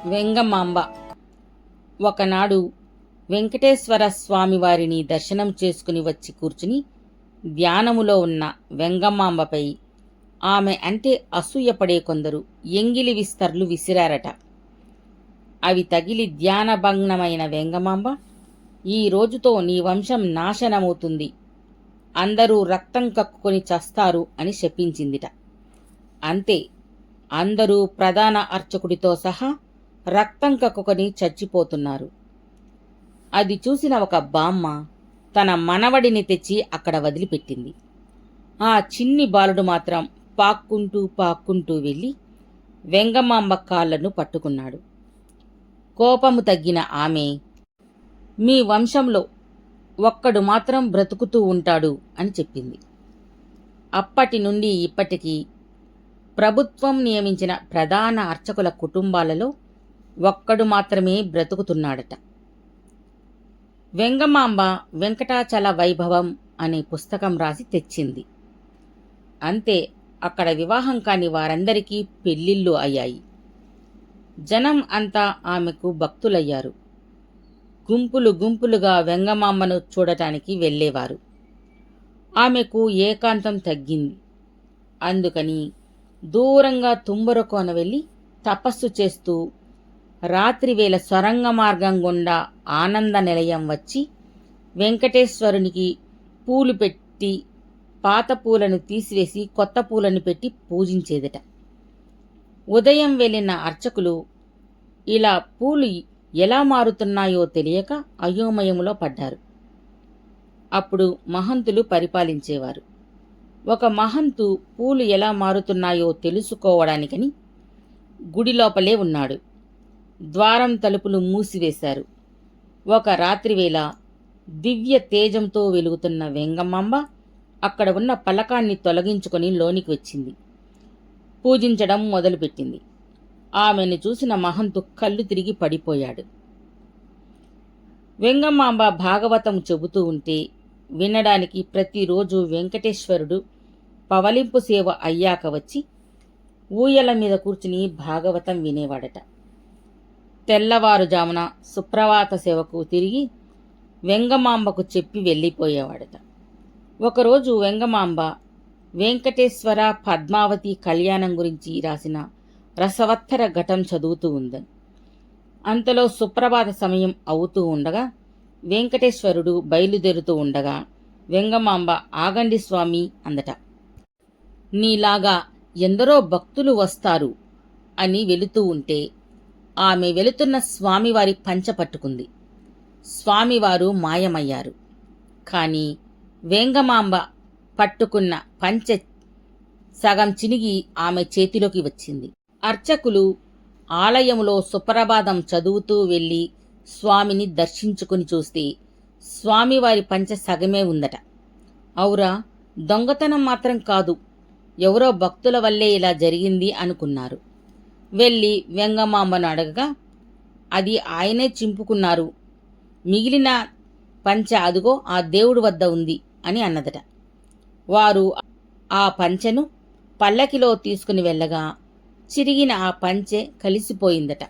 వెంగమాంబ. ఒకనాడు వెంకటేశ్వర స్వామివారిని దర్శనం చేసుకుని వచ్చి కూర్చుని ధ్యానములో ఉన్న వెంగమాంబపై ఆమె అంటే అసూయపడే కొందరు ఎంగిలి విస్తర్లు విసిరారట. అవి తగిలి ధ్యానభగ్నమైన వెంగమాంబ, ఈ రోజుతో నీ వంశం నాశనమవుతుంది, అందరూ రక్తం కక్కుకొని చస్తారు అని శపించిందిట. అంతే, అందరూ ప్రధాన అర్చకుడితో సహా రక్తం కక్కుకొని చచ్చిపోతున్నారు. అది చూసిన ఒక బామ్మ తన మనవడిని తెచ్చి అక్కడ వదిలిపెట్టింది. ఆ చిన్ని బాలుడు మాత్రం పాక్కుంటూ వెళ్ళి వెంగమాంబ కాళ్లను పట్టుకున్నాడు. కోపము తగ్గిన ఆమె, మీ వంశంలో ఒక్కడు మాత్రం బ్రతుకుతూ ఉంటాడు అని చెప్పింది. అప్పటి నుండి ఇప్పటికీ ప్రభుత్వం నియమించిన ప్రధాన అర్చకుల కుటుంబాలలో ఒక్కడు మాత్రమే బ్రతుకుతున్నాడట. వెంగమాంబ వెంకటాచల వైభవం అనే పుస్తకం రాసి తెచ్చింది. అంతే, అక్కడ వివాహం కాని వారందరికీ పెళ్లిళ్ళు అయ్యాయి. జనం అంతా ఆమెకు భక్తులయ్యారు. గుంపులు గుంపులుగా వెంగమాంబను చూడటానికి వెళ్ళేవారు. ఆమెకు ఏకాంతం తగ్గింది. అందుకని దూరంగా తుంబరకోన వెళ్ళి తపస్సు చేస్తూ రాత్రివేళ సొరంగ మార్గం గుండా ఆనంద నిలయం వచ్చి వెంకటేశ్వరునికి పూలు పెట్టి పాత పూలను తీసివేసి కొత్త పూలను పెట్టి పూజించేదట. ఉదయం వెళ్ళిన అర్చకులు ఇలా పూలు ఎలా మారుతున్నాయో తెలియక అయోమయంలో పడ్డారు. అప్పుడు మహంతులు పరిపాలించేవారు. ఒక మహంతు పూలు ఎలా మారుతున్నాయో తెలుసుకోవడానికని గుడి లోపలే ఉన్నాడు. ద్వారం తలుపులు మూసివేశారు. ఒక రాత్రివేళ దివ్య తేజంతో వెలుగుతున్న వెంగమాంబ అక్కడ ఉన్న పలకాన్ని తొలగించుకొని లోనికి వచ్చింది. పూజించడం మొదలుపెట్టింది. ఆమెను చూసిన మహంతు కళ్ళు తిరిగి పడిపోయాడు. వెంగమాంబ భాగవతం చెబుతూ ఉంటే వినడానికి ప్రతిరోజు వెంకటేశ్వరుడు పవలింపు సేవ అయ్యాక వచ్చి ఊయల మీద కూర్చుని భాగవతం వినేవాడట. తెల్లవారుజామున సుప్రభాత సేవకు తిరిగి వెంగమాంబకు చెప్పి వెళ్ళిపోయేవాడట. ఒకరోజు వెంగమాంబ వెంకటేశ్వర పద్మావతి కళ్యాణం గురించి రాసిన రసవత్తర ఘటం చదువుతూ ఉందని. అంతలో సుప్రభాత సమయం అవుతూ ఉండగా వెంకటేశ్వరుడు బయలుదేరుతూ ఉండగా వెంగమాంబ, ఆగండి స్వామి అందట. నీలాగా ఎందరో భక్తులు వస్తారు అని వెళుతూ ఉంటే ఆమె వెళుతున్న స్వామివారి పంచె పట్టుకుంది. స్వామివారు మాయమయ్యారు. కాని వెంగమాంబ పట్టుకున్న పంచె సగం చినిగి ఆమె చేతిలోకి వచ్చింది. అర్చకులు ఆలయములో సుప్రభాతం చదువుతూ వెళ్ళి స్వామిని దర్శించుకుని చూస్తే స్వామివారి పంచె సగమే ఉందట. ఔరా, దొంగతనం మాత్రం కాదు, ఎవరో భక్తుల వల్లే ఇలా జరిగింది అనుకున్నారు. వెళ్ళి వెంగమాంబను అడగగా అది ఆయనే చింపుకున్నారు, మిగిలిన పంచె అదుగో ఆ దేవుడి వద్ద ఉంది అని అన్నదట. వారు ఆ పంచెను పల్లకిలో తీసుకుని వెళ్ళగా చిరిగిన ఆ పంచె కలిసిపోయిందట.